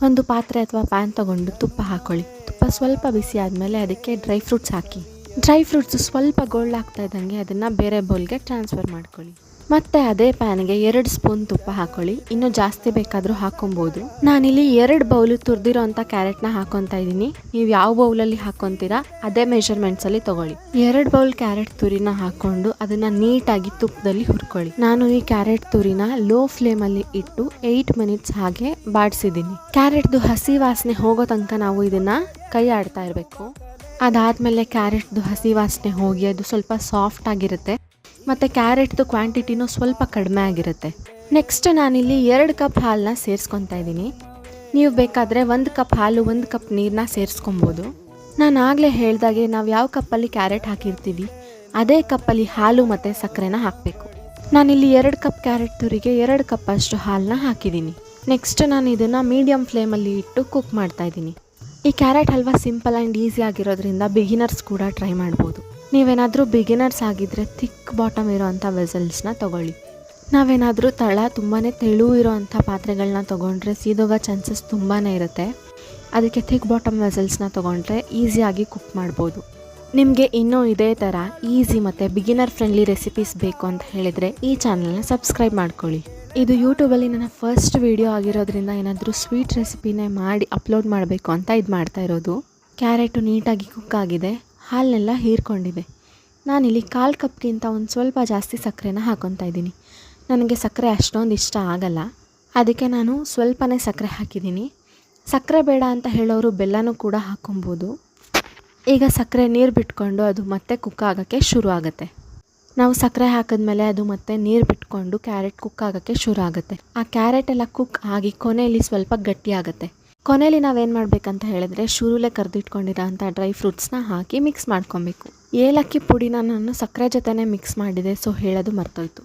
ಒಂದು ಪಾತ್ರೆ ಅಥವಾ ಪ್ಯಾನ್ ತೊಗೊಂಡು ತುಪ್ಪ ಹಾಕ್ಕೊಳ್ಳಿ. ತುಪ್ಪ ಸ್ವಲ್ಪ ಬಿಸಿ ಆದಮೇಲೆ ಅದಕ್ಕೆ ಡ್ರೈ ಫ್ರೂಟ್ಸ್ ಹಾಕಿ. ಡ್ರೈ ಫ್ರೂಟ್ಸು ಸ್ವಲ್ಪ ಗೋಲ್ಡಾಗ್ತಾ ಇದ್ದಂಗೆ ಅದನ್ನು ಬೇರೆ ಬೌಲ್ಗೆ ಟ್ರಾನ್ಸ್ಫರ್ ಮಾಡ್ಕೊಳ್ಳಿ. ಮತ್ತು ಅದೇ ಪ್ಯಾನ್ಗೆ 2 ಸ್ಪೂನ್ ತುಪ್ಪ ಹಾಕ್ಕೊಳ್ಳಿ. ಇನ್ನೂ ಜಾಸ್ತಿ ಬೇಕಾದರೂ ಹಾಕ್ಕೊಬೋದು. ನಾನಿಲ್ಲಿ 2 ಬೌಲು ತುರಿದಿರೋ ಅಂಥ ಕ್ಯಾರೆಟ್ನ ಹಾಕ್ಕೊತಾ ಇದ್ದೀನಿ. ನೀವು ಯಾವ ಬೌಲಲ್ಲಿ ಹಾಕ್ಕೊತೀರಾ ಅದೇ ಮೆಷರ್ಮೆಂಟ್ಸಲ್ಲಿ ತೊಗೊಳ್ಳಿ. 2 ಬೌಲ್ ಕ್ಯಾರೆಟ್ ತುರಿನ ಹಾಕ್ಕೊಂಡು ಅದನ್ನು ನೀಟಾಗಿ ತುಪ್ಪದಲ್ಲಿ ಹುರ್ಕೊಳ್ಳಿ. ನಾನು ಈ ಕ್ಯಾರೆಟ್ ತುರಿನ ಲೋ ಫ್ಲೇಮಲ್ಲಿ ಇಟ್ಟು 8 ಮಿನಿಟ್ಸ್ ಹಾಗೆ ಬಾಡಿಸಿದ್ದೀನಿ. ಕ್ಯಾರೆಟ್ದು ಹಸಿ ವಾಸನೆ ಹೋಗೋ ತನಕ ನಾವು ಇದನ್ನು ಕೈ ಆಡ್ತಾ ಇರಬೇಕು. ಅದಾದಮೇಲೆ ಕ್ಯಾರೆಟ್ದು ಹಸಿ ವಾಸನೆ ಹೋಗಿ ಅದು ಸ್ವಲ್ಪ ಸಾಫ್ಟ್ ಆಗಿರುತ್ತೆ ಮತ್ತು ಕ್ಯಾರೆಟ್ದು ಕ್ವಾಂಟಿಟಿನೂ ಸ್ವಲ್ಪ ಕಡಿಮೆ ಆಗಿರುತ್ತೆ. ನೆಕ್ಸ್ಟ್ ನಾನಿಲ್ಲಿ 2 ಕಪ್ ಹಾಲನ್ನ ಸೇರಿಸ್ಕೊತಾ ಇದ್ದೀನಿ. ನೀವು ಬೇಕಾದರೆ 1 ಕಪ್ ಹಾಲು 1 ಕಪ್ ನೀರನ್ನ ಸೇರಿಸ್ಕೊಬೋದು. ನಾನು ಆಗಲೇ ಹೇಳ್ದಾಗೆ ನಾವು ಯಾವ ಕಪ್ಪಲ್ಲಿ ಕ್ಯಾರೆಟ್ ಹಾಕಿರ್ತೀವಿ ಅದೇ ಕಪ್ಪಲ್ಲಿ ಹಾಲು ಮತ್ತು ಸಕ್ಕರೆನ ಹಾಕಬೇಕು. ನಾನಿಲ್ಲಿ 2 ಕಪ್ ಕ್ಯಾರೆಟ್ ತುರಿಗೆ 2 ಕಪ್ ಅಷ್ಟು ಹಾಲನ್ನ ಹಾಕಿದ್ದೀನಿ. ನೆಕ್ಸ್ಟ್ ನಾನು ಇದನ್ನು ಮೀಡಿಯಮ್ ಫ್ಲೇಮಲ್ಲಿ ಇಟ್ಟು ಕುಕ್ ಮಾಡ್ತಾಯಿದ್ದೀನಿ. ಈ carrot halwa simple and easy ಆಗಿರೋದ್ರಿಂದ ಬಿಗಿನರ್ಸ್ ಕೂಡ ಟ್ರೈ ಮಾಡ್ಬೋದು. ನೀವೇನಾದರೂ ಬಿಗಿನರ್ಸ್ ಆಗಿದ್ದರೆ ಥಿಕ್ ಬಾಟಮ್ ಇರೋವಂಥ ವೆಸಲ್ಸ್ನ ತೊಗೊಳ್ಳಿ. ನಾವೇನಾದರೂ ತಳ ತುಂಬಾ ತೆಳು ಇರೋವಂಥ ಪಾತ್ರೆಗಳನ್ನ ತೊಗೊಂಡ್ರೆ ಸೀದೋಗೋ ಚಾನ್ಸಸ್ ತುಂಬಾ ಇರುತ್ತೆ. ಅದಕ್ಕೆ ಥಿಕ್ ಬಾಟಮ್ ವೆಸಲ್ಸ್ನ ತೊಗೊಂಡ್ರೆ ಈಸಿಯಾಗಿ ಕುಕ್ ಮಾಡ್ಬೋದು. ನಿಮಗೆ ಇನ್ನೂ ಇದೇ ಥರ ಈಸಿ ಮತ್ತು ಬಿಗಿನರ್ ಫ್ರೆಂಡ್ಲಿ ರೆಸಿಪೀಸ್ ಬೇಕು ಅಂತ ಹೇಳಿದರೆ ಈ ಚಾನಲ್ನ ಸಬ್ಸ್ಕ್ರೈಬ್ ಮಾಡ್ಕೊಳ್ಳಿ. ಇದು ಯೂಟ್ಯೂಬಲ್ಲಿ ನನ್ನ ಫಸ್ಟ್ ವೀಡಿಯೋ ಆಗಿರೋದ್ರಿಂದ ಏನಾದರೂ ಸ್ವೀಟ್ ರೆಸಿಪಿನೇ ಮಾಡಿ ಅಪ್ಲೋಡ್ ಮಾಡಬೇಕು ಅಂತ ಇದು ಮಾಡ್ತಾ ಇರೋದು. ಕ್ಯಾರೆಟು ನೀಟಾಗಿ ಕುಕ್ ಆಗಿದೆ, ಹಾಲನ್ನೆಲ್ಲ ಹೀರ್ಕೊಂಡಿದೆ. ನಾನಿಲ್ಲಿ 1/4 ಕಪ್ಗಿಂತ ಒಂದು ಸ್ವಲ್ಪ ಜಾಸ್ತಿ ಸಕ್ಕರೆನ ಹಾಕ್ಕೊತಾ ಇದ್ದೀನಿ. ನನಗೆ ಸಕ್ಕರೆ ಅಷ್ಟೊಂದು ಇಷ್ಟ ಆಗಲ್ಲ, ಅದಕ್ಕೆ ನಾನು ಸ್ವಲ್ಪನೇ ಸಕ್ಕರೆ ಹಾಕಿದ್ದೀನಿ. ಸಕ್ಕರೆ ಬೇಡ ಅಂತ ಹೇಳೋರು ಬೆಲ್ಲನೂ ಕೂಡ ಹಾಕ್ಕೊಬೋದು. ಈಗ ಸಕ್ಕರೆ ನೀರು ಬಿಟ್ಕೊಂಡು ಅದು ಮತ್ತೆ ಕುಕ್ ಆಗೋಕ್ಕೆ ಶುರು ಆಗುತ್ತೆ. ನಾವು ಸಕ್ಕರೆ ಹಾಕಿದ್ಮೇಲೆ ಅದು ಮತ್ತೆ ನೀರು ಬಿಟ್ಕೊಂಡು ಕ್ಯಾರೆಟ್ ಕುಕ್ ಆಗೋಕ್ಕೆ ಶುರು ಆಗುತ್ತೆ. ಆ ಕ್ಯಾರೆಟ್ ಎಲ್ಲ ಕುಕ್ ಆಗಿ ಕೊನೆಯಲ್ಲಿ ಸ್ವಲ್ಪ ಗಟ್ಟಿ ಆಗುತ್ತೆ. ಕೊನೆಯಲ್ಲಿ ನಾವೇನು ಮಾಡಬೇಕಂತ ಹೇಳಿದ್ರೆ ಶುರುಲೇ ಕರೆದಿಟ್ಕೊಂಡಿರೋ ಅಂಥ ಡ್ರೈ ಫ್ರೂಟ್ಸ್ನ ಹಾಕಿ ಮಿಕ್ಸ್ ಮಾಡ್ಕೊಬೇಕು. ಏಲಕ್ಕಿ ಪುಡಿನ ನಾನು ಸಕ್ಕರೆ ಜೊತೆನೇ ಮಿಕ್ಸ್ ಮಾಡಿದೆ, ಸೊ ಹೇಳೋದು ಮರ್ತೋಯ್ತು.